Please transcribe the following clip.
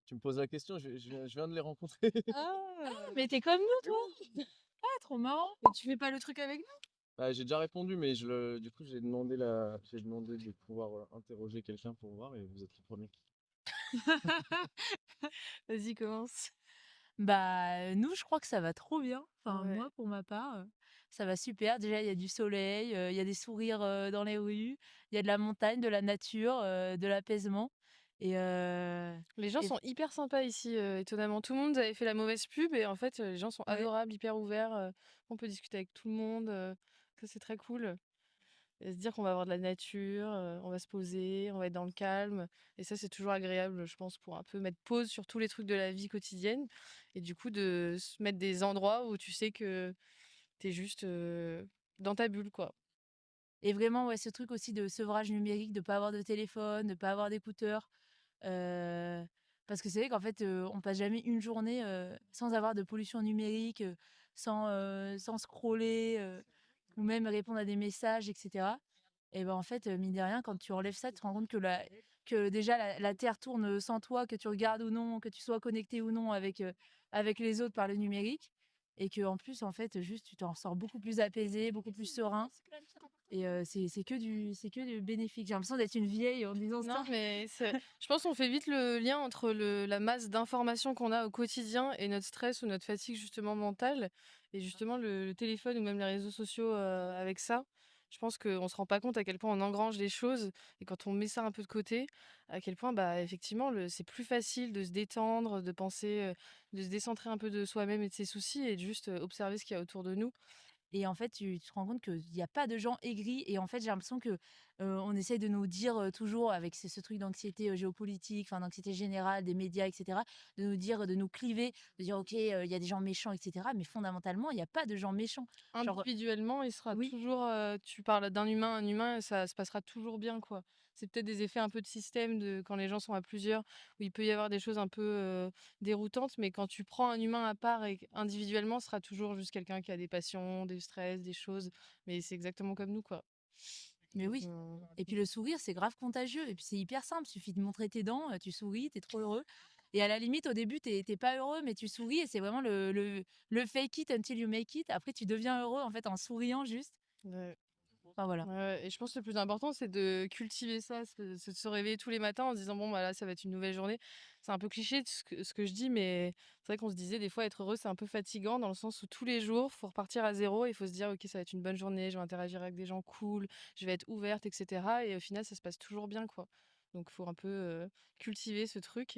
Tu me poses la question, je viens de les rencontrer. Ah, mais t'es comme nous, toi? Ah, trop marrant. Et tu fais pas le truc avec nous? Bah, j'ai déjà répondu, mais du coup, j'ai demandé de pouvoir interroger quelqu'un pour voir, et vous êtes le premier. Vas-y, commence. Bah, nous, je crois que ça va trop bien. Enfin, Ouais. moi, pour ma part, ça va super. Déjà, il y a du soleil, il y a des sourires, dans les rues, il y a de la montagne, de la nature, de l'apaisement et Les gens et sont hyper sympas ici, étonnamment. Tout le monde avait fait la mauvaise pub et en fait, les gens sont ouais. adorables, hyper ouverts. On peut discuter avec tout le monde. Ça, c'est très cool. Et se dire qu'on va avoir de la nature, on va se poser, on va être dans le calme. Et ça, c'est toujours agréable, je pense, pour un peu mettre pause sur tous les trucs de la vie quotidienne. Et du coup, de se mettre des endroits où tu sais que t'es juste dans ta bulle, quoi. Et vraiment, ouais, ce truc aussi de sevrage numérique, de pas avoir de téléphone, de pas avoir d'écouteurs, heu, parce que c'est vrai qu'en fait, on passe jamais une journée, sans avoir de pollution numérique, sans scroller, ou même répondre à des messages et cetera. Et ben, en fait, mine de rien, quand tu enlèves ça, tu te rends compte que déjà la terre tourne sans toi, que tu regardes ou non, que tu sois connecté ou non avec les autres par le numérique et qu'en plus, en fait, juste, tu t'en sors beaucoup plus apaisé, beaucoup plus serein et c'est que du bénéfique. J'ai l'impression d'être une vieille en disant Non, ça. mais je pense qu'on fait vite le lien entre la masse d'informations qu'on a au quotidien et notre stress ou notre fatigue justement mentale. Et justement, le téléphone ou même les réseaux sociaux avec ça, je pense qu'on se rend pas compte à quel point on engrange les choses. Et quand on met ça un peu de côté, à quel point, bah, effectivement, c'est plus facile de se détendre, de penser, de se décentrer un peu de soi-même et de ses soucis et de juste observer ce qu'il y a autour de nous. Et en fait, tu te rends compte qu'il y a pas de gens aigris et en fait, j'ai l'impression que, on essaye de nous dire, toujours avec ce truc d'anxiété, géopolitique, enfin d'anxiété générale des médias et cetera, de nous dire, de nous cliver, de dire: «OK, il y a des gens méchants et cetera», mais fondamentalement, il y a pas de gens méchants. Genre Individuellement, il sera oui. toujours, tu parles d'un humain à un humain et ça se passera toujours bien, quoi. C'est peut-être des effets un peu de système de quand les gens sont à plusieurs, où il peut y avoir des choses un peu, déroutantes, mais quand tu prends un humain à part et individuellement, ce sera toujours juste quelqu'un qui a des passions, des stress, des choses, mais c'est exactement comme nous, quoi. Mais Donc, oui. Et puis le sourire, c'est grave contagieux. Et puis c'est hyper simple. Il suffit de montrer tes dents, tu souris, t'es trop heureux. Et à la limite, au début, t'es pas heureux, mais tu souris et c'est vraiment le fake it until you make it. Après, tu deviens heureux en fait en souriant juste. ouais. Enfin voilà. Ouais, et je pense que le plus important, c'est de cultiver ça, c'est de se réveiller tous les matins en se disant bon bah là ça va être une nouvelle journée. C'est un peu cliché ce que je dis, mais c'est vrai qu'on se disait des fois être heureux c'est un peu fatigant dans le sens où tous les jours faut repartir à zéro et il faut se dire ok ça va être une bonne journée, je vais interagir avec des gens cool, je vais être ouverte, etc. Et au final ça se passe toujours bien quoi. Donc faut un peu cultiver ce truc